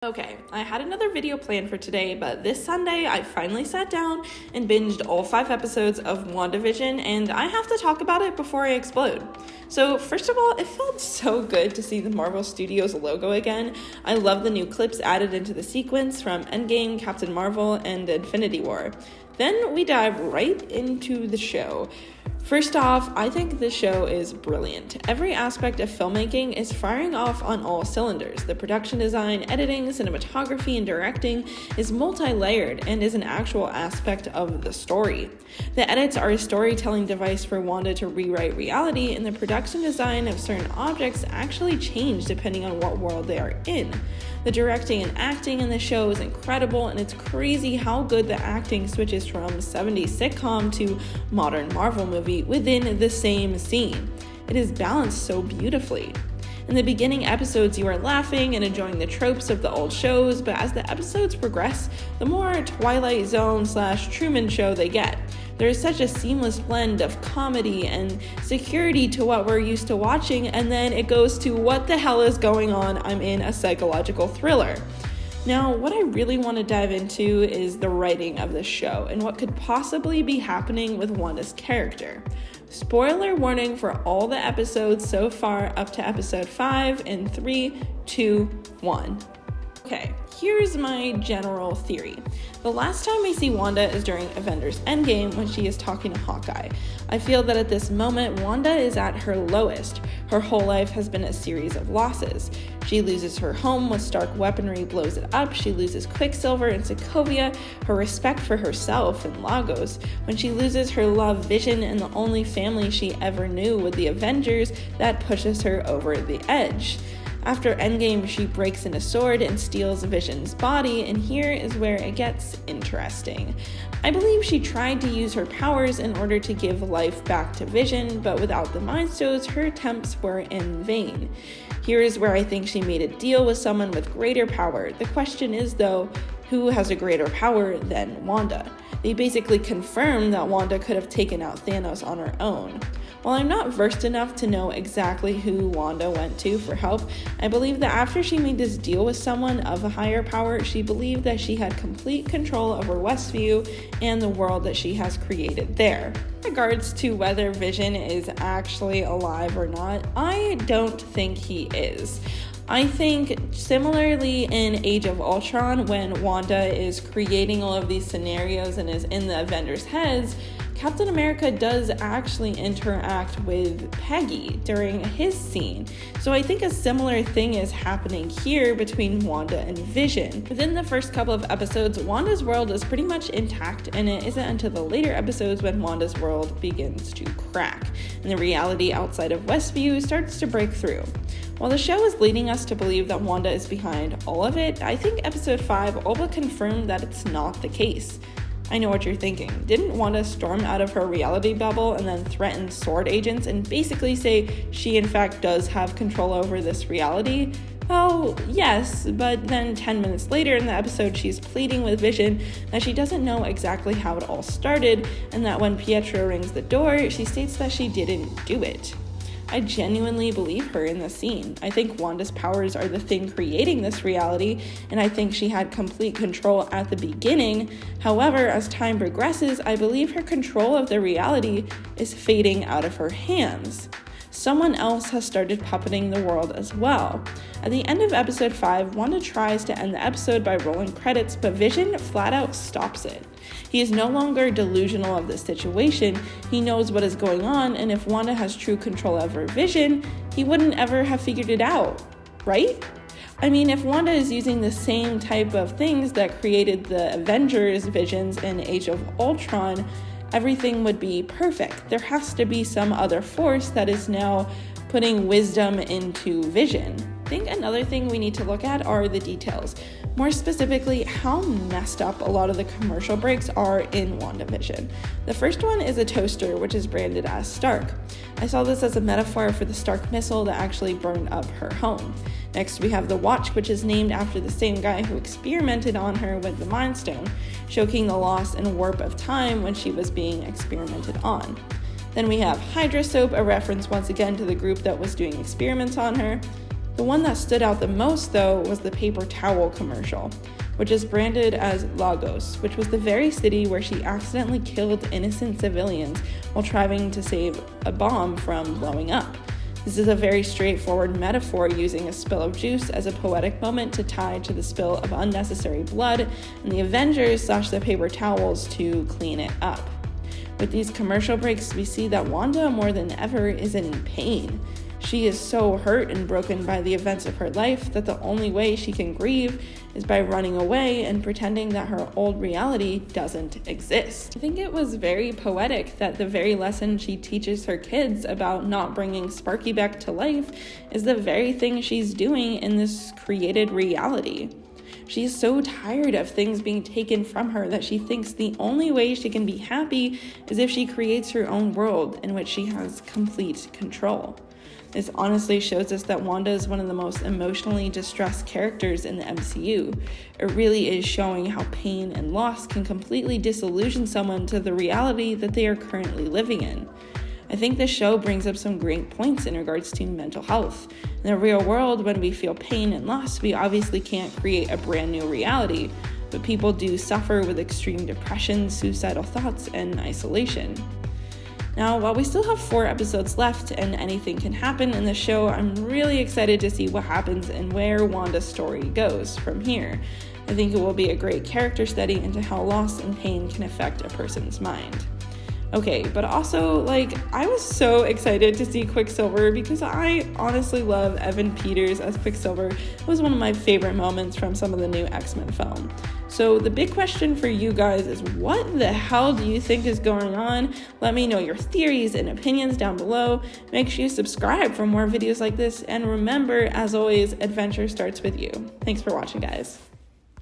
Okay, I had another video planned for today, but this Sunday I finally sat down and binged all 5 episodes of Wanda Vision, and I have to talk about it before I explode. So first of all, it felt so good to see the Marvel Studios logo again. I love the new clips added into the sequence from Endgame, Captain Marvel, and Infinity War. Then we dive right into the show. First off, I think this show is brilliant. Every aspect of filmmaking is firing off on all cylinders. The production design, editing, cinematography, and directing is multi-layered and is an actual aspect of the story. The edits are a storytelling device for Wanda to rewrite reality, and the production design of certain objects actually change depending on what world they are in. The directing and acting in the show is incredible, and it's crazy how good the acting switches from 70s sitcom to modern Marvel movie within the same scene. It is balanced so beautifully. In the beginning episodes, you are laughing and enjoying the tropes of the old shows, but as the episodes progress, the more Twilight Zone / Truman Show they get. There is such a seamless blend of comedy and security to what we're used to watching, and then it goes to what the hell is going on? I'm in a psychological thriller. Now, what I really want to dive into is the writing of the show and what could possibly be happening with Wanda's character. Spoiler warning for all the episodes so far up to episode 5 in 3, 2, 1. Okay, here's my general theory. The last time we see Wanda is during Avengers Endgame when she is talking to Hawkeye. I feel that at this moment, Wanda is at her lowest. Her whole life has been a series of losses. She loses her home when Stark weaponry blows it up. She loses Quicksilver and Sokovia, her respect for herself in Lagos, when she loses her love Vision and the only family she ever knew with the Avengers that pushes her over the edge. After Endgame, she breaks in a sword and steals Vision's body, and here is where it gets interesting. I believe she tried to use her powers in order to give life back to Vision, but without the Mind Stones, her attempts were in vain. Here is where I think she made a deal with someone with greater power. The question is, though, who has a greater power than Wanda? They basically confirmed that Wanda could have taken out Thanos on her own. While I'm not versed enough to know exactly who Wanda went to for help, I believe that after she made this deal with someone of a higher power, she believed that she had complete control over Westview and the world that she has created there. In regards to whether Vision is actually alive or not, I don't think he is. I think similarly in Age of Ultron, when Wanda is creating all of these scenarios and is in the Avengers' heads, Captain America does actually interact with Peggy during his scene. So I think a similar thing is happening here between Wanda and Vision. Within the first couple of episodes, Wanda's world is pretty much intact, and it isn't until the later episodes when Wanda's world begins to crack, and the reality outside of Westview starts to break through. While the show is leading us to believe that Wanda is behind all of it, I think episode 5 all but confirmed that it's not the case. I know what you're thinking. Didn't Wanda storm out of her reality bubble and then threaten sword agents and basically say she in fact does have control over this reality? Well, yes, but then 10 minutes later in the episode, she's pleading with Vision that she doesn't know exactly how it all started, and that when Pietro rings the door, she states that she didn't do it. I genuinely believe her in this scene. I think Wanda's powers are the thing creating this reality, and I think she had complete control at the beginning. However, as time progresses, I believe her control of the reality is fading out of her hands. Someone else has started puppeting the world as well. At the end of episode 5, Wanda tries to end the episode by rolling credits, but Vision flat out stops it. He is no longer delusional of the situation. He knows what is going on, and if Wanda has true control over Vision, he wouldn't ever have figured it out, right? I mean, if Wanda is using the same type of things that created the Avengers visions in Age of Ultron, everything would be perfect. There has to be some other force that is now putting wisdom into Vision. I think another thing we need to look at are the details. More specifically, how messed up a lot of the commercial breaks are in WandaVision. The first one is a toaster, which is branded as Stark. I saw this as a metaphor for the Stark missile that actually burned up her home. Next, we have the watch, which is named after the same guy who experimented on her with the Mind Stone, showing the loss and warp of time when she was being experimented on. Then we have Hydra Soap, a reference once again to the group that was doing experiments on her. The one that stood out the most, though, was the paper towel commercial, which is branded as Lagos, which was the very city where she accidentally killed innocent civilians while trying to save a bomb from blowing up. This is a very straightforward metaphor using a spill of juice as a poetic moment to tie to the spill of unnecessary blood and the Avengers / the paper towels to clean it up. With these commercial breaks, we see that Wanda more than ever is in pain. She is so hurt and broken by the events of her life that the only way she can grieve is by running away and pretending that her old reality doesn't exist. I think it was very poetic that the very lesson she teaches her kids about not bringing Sparky back to life is the very thing she's doing in this created reality. She's so tired of things being taken from her that she thinks the only way she can be happy is if she creates her own world in which she has complete control. This honestly shows us that Wanda is one of the most emotionally distressed characters in the MCU. It really is showing how pain and loss can completely disillusion someone to the reality that they are currently living in. I think this show brings up some great points in regards to mental health. In the real world, when we feel pain and loss, we obviously can't create a brand new reality, but people do suffer with extreme depression, suicidal thoughts, and isolation. Now, while we still have 4 episodes left and anything can happen in the show, I'm really excited to see what happens and where Wanda's story goes from here. I think it will be a great character study into how loss and pain can affect a person's mind. Okay, but also, I was so excited to see Quicksilver because I honestly love Evan Peters as Quicksilver. It was one of my favorite moments from some of the new X-Men film. So the big question for you guys is, what the hell do you think is going on? Let me know your theories and opinions down below. Make sure you subscribe for more videos like this. And remember, as always, adventure starts with you. Thanks for watching, guys.